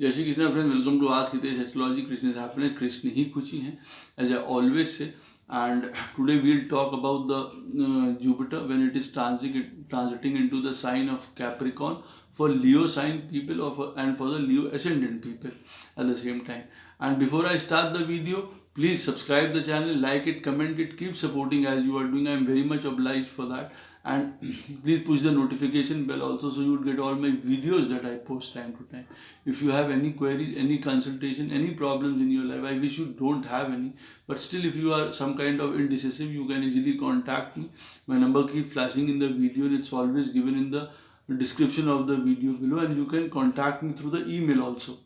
जय Shri Krishna friends, welcome to आज Hitesh astrology. Krishna is happiness, Krishna ही खुशी है, as I always say. And today we'll talk about the Jupiter when it is transiting into the sign of Capricorn for Leo sign people and for the Leo ascendant people at the same time. And before I start the video, please subscribe the channel, like it, comment it, keep supporting as you are doing. I am very much obliged for that. And please push the notification bell also so you would get all my videos that I post time to time. If you have any queries, any consultation, any problems in your life, I wish you don't have any, but still if you are some kind of indecisive, you can easily contact me. My number keeps flashing in the video and it's always given in the description of the video below, and you can contact me through the email also.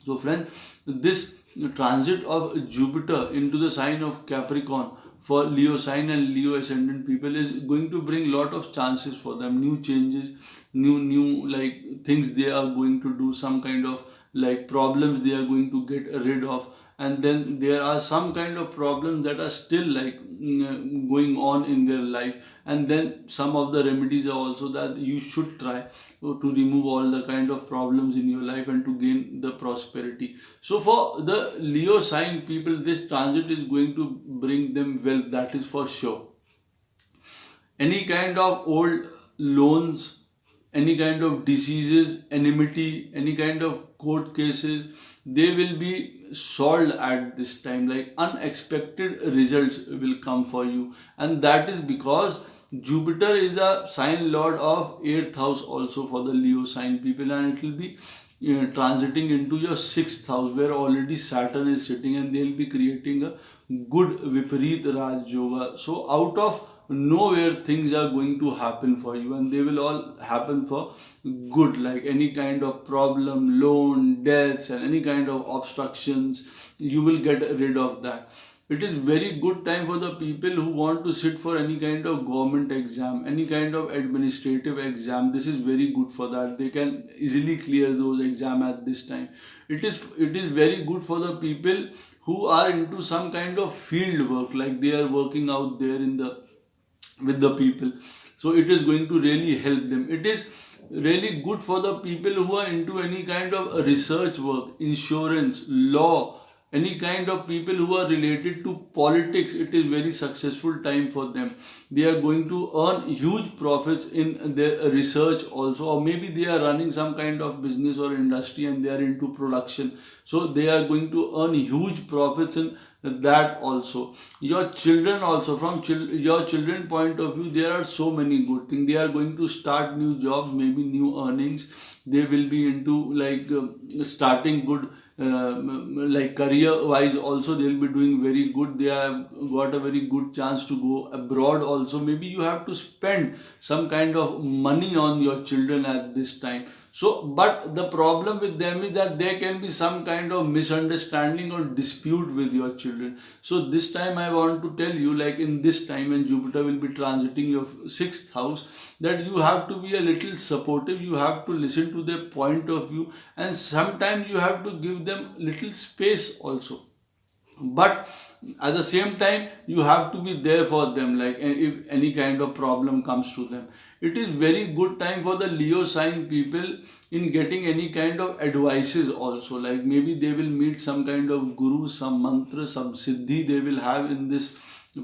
So friend, this transit of Jupiter into the sign of Capricorn for Leo sign and Leo ascendant people is going to bring lot of chances for them, new changes, new like things they are going to do, some kind of like problems they are going to get rid of. And then there are some kind of problems that are still like going on in their life, and then some of the remedies are also that you should try to remove all the kind of problems in your life and to gain the prosperity. So for the Leo sign people, this transit is going to bring them wealth, that is for sure. Any kind of old loans, any kind of diseases, enmity, any kind of court cases, they will be solved at this time. Like unexpected results will come for you, and that is because Jupiter is the sign lord of 8th house also for the Leo sign people, and it will be transiting into your 6th house where already Saturn is sitting, and they'll be creating a good Vipareet Raj Yoga. So out of nowhere things are going to happen for you, and they will all happen for good, like any kind of problem, loan, debts, and any kind of obstructions, you will get rid of that. It is very good time for the people who want to sit for any kind of government exam, any kind of administrative exam. This is very good for that. They can easily clear those exam at this time. It is very good for the people who are into some kind of field work, like they are working out there in the with the people. So it is going to really help them. It is really good for the people who are into any kind of research work, insurance, law, any kind of people who are related to politics. It is very successful time for them. They are going to earn huge profits in their research also, or maybe they are running some kind of business or industry and they are into production, so they are going to earn huge profits in that also. Your children also, from your children point of view, there are so many good things. They are going to start new jobs, maybe new earnings. They will be into like starting good like career wise also, they will be doing very good. They have got a very good chance to go abroad also. Maybe you have to spend some kind of money on your children at this time. So but the problem with them is that there can be some kind of misunderstanding or dispute with your children. So this time I want to tell you, like in this time when Jupiter will be transiting your 6th house, that you have to be a little supportive. You have to listen to their point of view, and sometimes you have to give them little space also. But at the same time you have to be there for them, like if any kind of problem comes to them. It is very good time for the Leo sign people in getting any kind of advices also, like maybe they will meet some kind of guru, some mantra, some siddhi they will have in this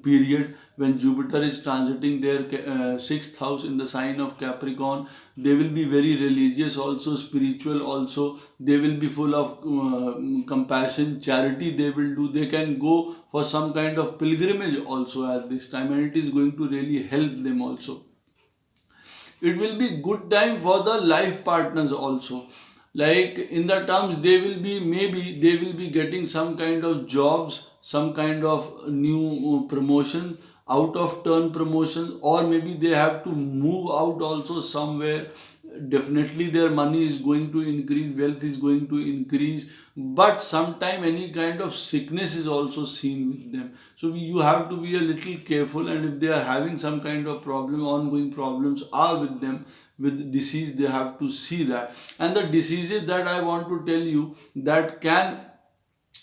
period when Jupiter is transiting their 6th house in the sign of Capricorn. They will be very religious also, spiritual also. They will be full of compassion, charity they will do. They can go for some kind of pilgrimage also at this time, and it is going to really help them also. It will be good time for the life partners also, like in the terms they will be, maybe they will be getting some kind of jobs, some kind of new promotions, out of turn promotions, or maybe they have to move out also somewhere. Definitely their money is going to increase, wealth is going to increase, but sometime any kind of sickness is also seen with them. So you have to be a little careful, and if they are having some kind of problem, ongoing problems are with them with disease, they have to see that. And the diseases that I want to tell you that can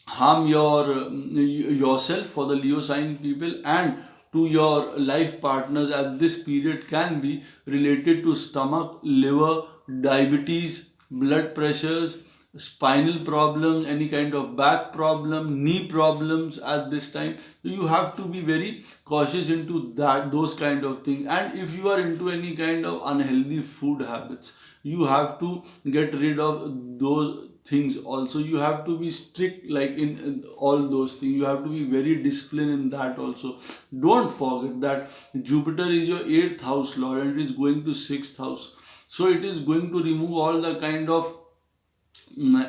harm yourself for the Leo sign people and to your life partners at this period can be related to stomach, liver, diabetes, blood pressures, spinal problems, any kind of back problem, knee problems at this time. So you have to be very cautious into that, those kind of things. And if you are into any kind of unhealthy food habits, you have to get rid of those things also. You have to be strict, like in all those things. You have to be very disciplined in that also. Don't forget that Jupiter is your 8th house lord and it is going to 6th house. So it is going to remove all the kind of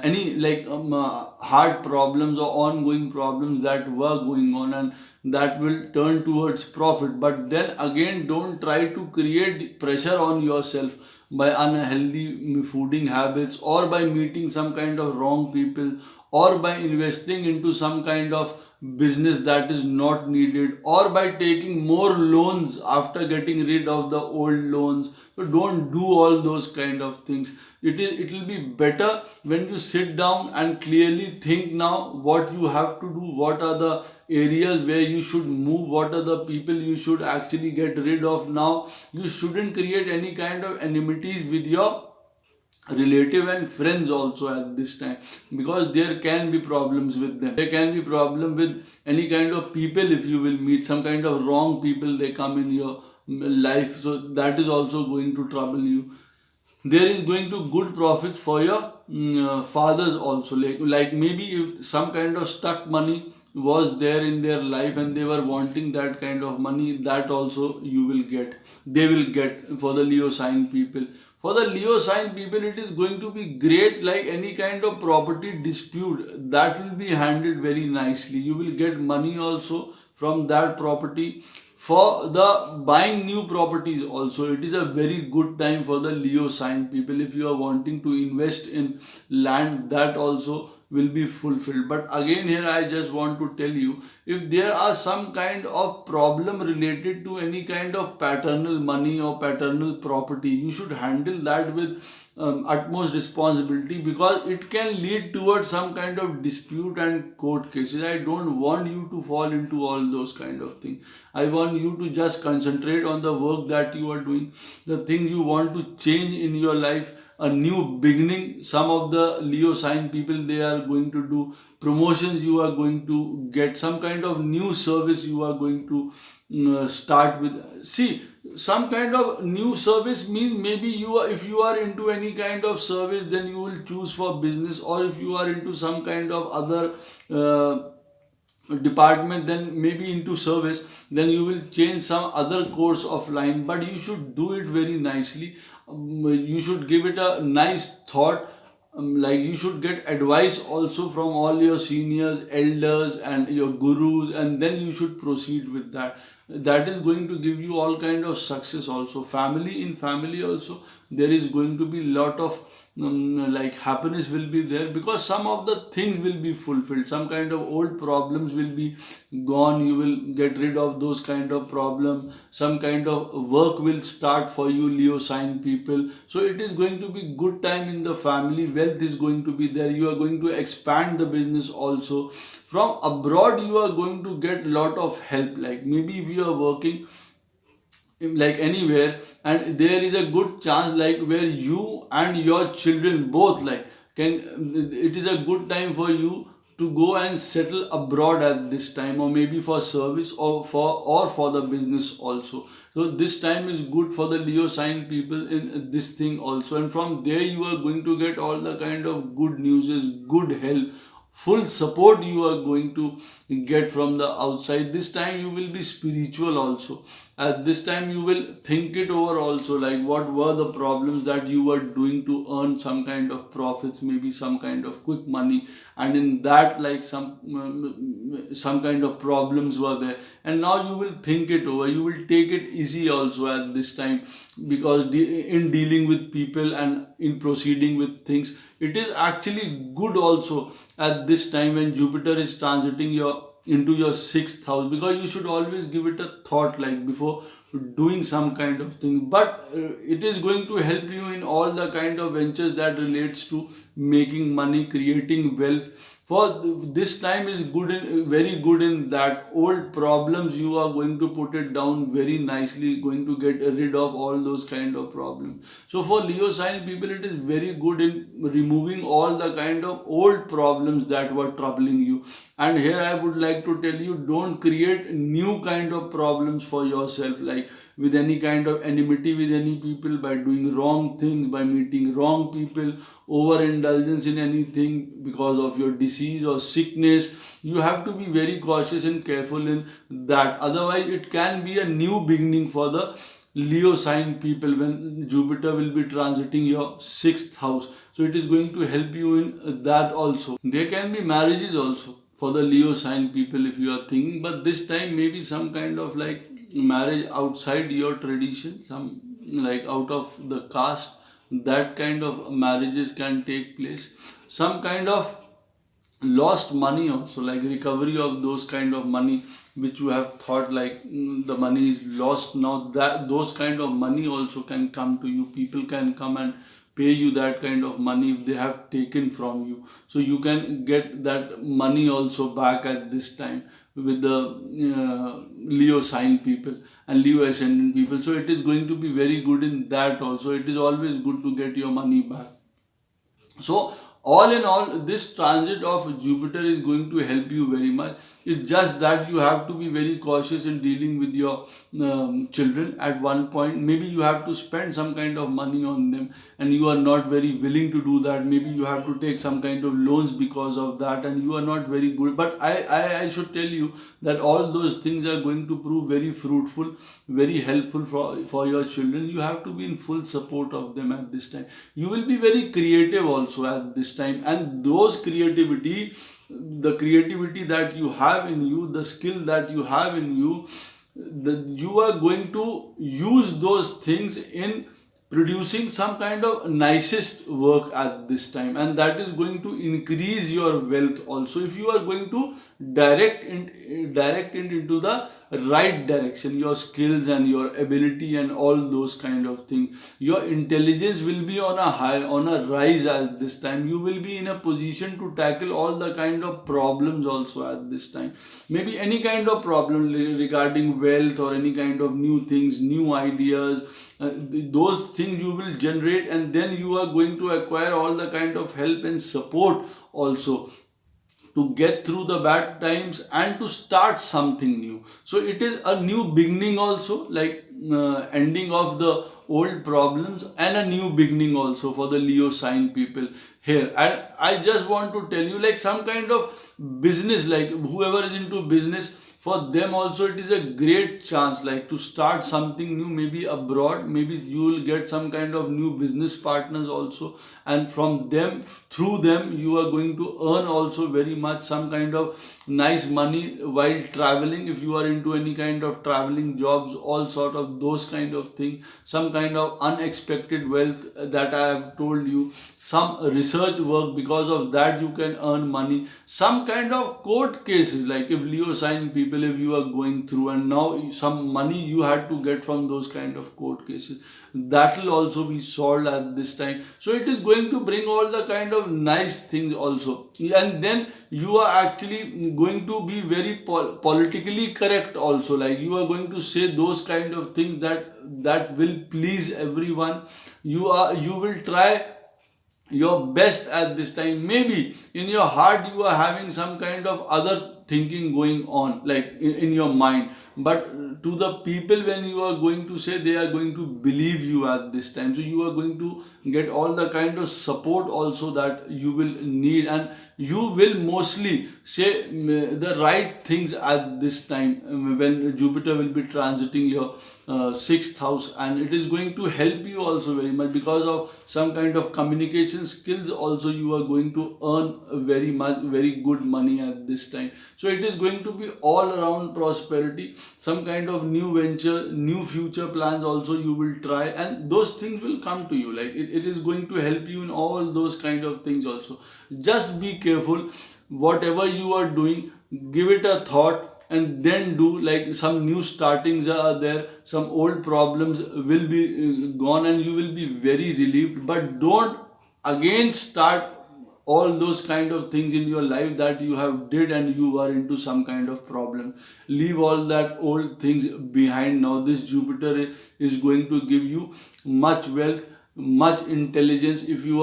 any like hard problems or ongoing problems that were going on, and that will turn towards profit. But then again, don't try to create pressure on yourself by unhealthy fooding habits, or by meeting some kind of wrong people, or by investing into some kind of business that is not needed, or by taking more loans after getting rid of the old loans. So don't do all those kind of things. It will be better when you sit down and clearly think now what you have to do, what are the areas where you should move, what are the people you should actually get rid of now. You shouldn't create any kind of enmities with your relative and friends also at this time, because there can be problems with them. There can be problem with any kind of people. If you will meet some kind of wrong people, they come in your life, so that is also going to trouble you. There is going to good profits for your fathers also, like maybe if some kind of stuck money was there in their life and they were wanting that kind of money, that also you will get, they will get. For the Leo sign people, for the Leo sign people, it is going to be great. Like any kind of property dispute, that will be handled very nicely. You will get money also from that property. For the buying new properties also, it is a very good time for the Leo sign people. If you are wanting to invest in land, that also will be fulfilled. But again, here I just want to tell you, if there are some kind of problem related to any kind of paternal money or paternal property, you should handle that with utmost responsibility, because it can lead towards some kind of dispute and court cases. I don't want you to fall into all those kind of things. I want you to just concentrate on the work that you are doing, the thing you want to change in your life, a new beginning. Some of the Leo sign people, they are going to do promotions, you are going to get some kind of new service, you are going to start with. See, some kind of new service means maybe you are, if you are into any kind of service, then you will choose for business, or if you are into some kind of other department, then maybe into service, then you will change some other course of line. But you should do it very nicely. You should give it a nice thought. Like you should get advice also from all your seniors, elders and your gurus, and then you should proceed with that. That is going to give you all kind of success also. Family, in family also, there is going to be lot of like happiness will be there, because some of the things will be fulfilled. Some kind of old problems will be gone. You will get rid of those kind of problem. Some kind of work will start for you, Leo sign people. So it is going to be good time in the family. Wealth is going to be there. You are going to expand the business also. From abroad, you are going to get lot of help. Like maybe if you are working like anywhere, and there is a good chance like where you and your children both like can, it is a good time for you to go and settle abroad at this time, or maybe for service, or for the business also. So this time is good for the Leo sign people in this thing also, and from there you are going to get all the kind of good news, good help, full support you are going to get from the outside. This time you will be spiritual also. At this time you will think it over also, like what were the problems that you were doing to earn some kind of profits, maybe some kind of quick money, and in that like some kind of problems were there, and now you will think it over. You will take it easy also at this time, because in dealing with people and in proceeding with things, it is actually good also at this time when Jupiter is transiting into your 6th house, because you should always give it a thought like before doing some kind of thing, but it is going to help you in all the kind of ventures that relates to making money, creating wealth. For this time is good in, very good in that old problems you are going to put it down very nicely, going to get rid of all those kind of problems. So for Leo sign people, it is very good in removing all the kind of old problems that were troubling you. And here I would like to tell you, don't create new kind of problems for yourself, like with any kind of enmity with any people, by doing wrong things, by meeting wrong people, overindulgence in anything because of your disease or sickness. You have to be very cautious and careful in that. Otherwise, it can be a new beginning for the Leo sign people when Jupiter will be transiting your sixth house. So it is going to help you in that also. There can be marriages also for the Leo sign people if you are thinking, but this time maybe some kind of like marriage outside your tradition, some like out of the caste, that kind of marriages can take place. Some kind of lost money also, like recovery of those kind of money which you have thought like the money is lost, now that those kind of money also can come to you. People can come and pay you that kind of money if they have taken from you, so you can get that money also back at this time with the Leo sign people and Leo ascendant people. So it is going to be very good in that also. It is always good to get your money back. So all in all, this transit of Jupiter is going to help you very much. It's just that you have to be very cautious in dealing with your children at one point. Maybe you have to spend some kind of money on them and you are not very willing to do that. Maybe you have to take some kind of loans because of that and you are not very good. But I should tell you that all those things are going to prove very fruitful, very helpful for your children. You have to be in full support of them at this time. You will be very creative also at this time, and those creativity, the creativity that you have in you, the skill that you have in you, you are going to use those things in producing some kind of nicest work at this time, and that is going to increase your wealth also if you are going to direct it into the right direction. Your skills and your ability and all those kind of things, your intelligence will be on a high, on a rise at this time. You will be in a position to tackle all the kind of problems also at this time. Maybe any kind of problem regarding wealth or any kind of new things, new ideas, those things you will generate, and then you are going to acquire all the kind of help and support also to get through the bad times and to start something new. So it is a new beginning also, like ending of the old problems and a new beginning also for the Leo sign people here. And I just want to tell you, like some kind of business, like whoever is into business, for them also it is a great chance like to start something new, maybe abroad. Maybe you will get some kind of new business partners also, and from them, through them, you are going to earn also very much some kind of nice money while traveling. If you are into any kind of traveling jobs, all sort of those kind of thing, some kind of unexpected wealth that I have told you, some research work, because of that you can earn money. Some kind of court cases, like if Leo sign people, if you are going through and now some money you had to get from those kind of court cases, that will also be solved at this time. So it is going to bring all the kind of nice things also, and then you are actually going to be very politically correct also, like you are going to say those kind of things that will please everyone. You will try your best at this time. Maybe in your heart you are having some kind of other thinking going on, like in your mind, but to the people when you are going to say, they are going to believe you at this time. So you are going to get all the kind of support also that you will need, and you will mostly say the right things at this time when Jupiter will be transiting your sixth house, and it is going to help you also very much because of some kind of communication skills also. You are going to earn very good money at this time. So it is going to be all around prosperity, some kind of new venture, new future plans also you will try, and those things will come to you. Like it is going to help you in all those kind of things also. Just be careful, whatever you are doing, give it a thought and then do, like some new startings are there, some old problems will be gone, and you will be very relieved. But don't again start all those kind of things in your life that you have did and you are into some kind of problem. Leave all that old things behind. Now this Jupiter is going to give you much wealth, much intelligence, if you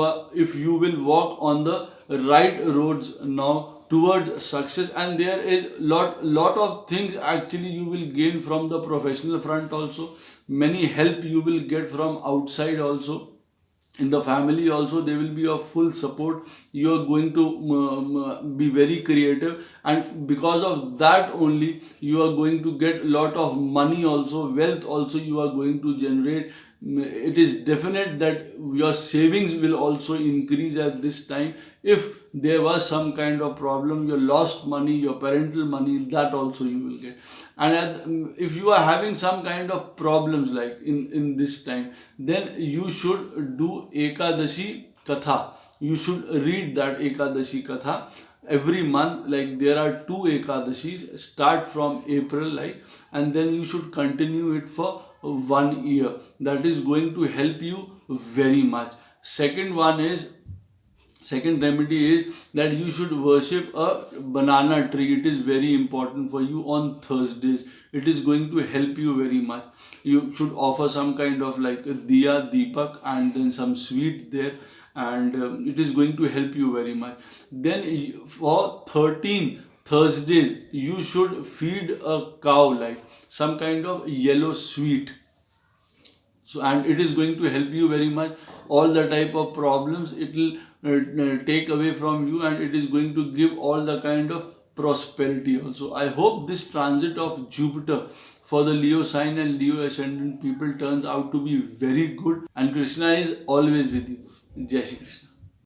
will walk on the right roads now towards success. And there is lot of things actually you will gain from the professional front also. Many help you will get from outside also. In the family also there will be a full support. You are going to be very creative, and because of that only you are going to get lot of money also, wealth also you are going to generate. It is definite that your savings will also increase at this time. If there was some kind of problem, your lost money, your parental money, that also you will get. And if you are having some kind of problems like in this time, then you should do Ekadashi Katha. You should read that Ekadashi Katha every month. Like there are 2 Ekadashis, start from April, like, and then you should continue it for 1 year. That is going to help you very much. Second remedy is that you should worship a banana tree. It is very important for you on Thursdays. It is going to help you very much. You should offer some kind of like a diya, deepak, and then some sweet there, and it is going to help you very much. Then for 13 Thursdays, you should feed a cow like some kind of yellow sweet. So, and it is going to help you very much. All the type of problems it will take away from you, and it is going to give all the kind of prosperity also. I hope this transit of Jupiter for the Leo sign and Leo ascendant people turns out to be very good, and Krishna is always with you. Jai Shri Krishna.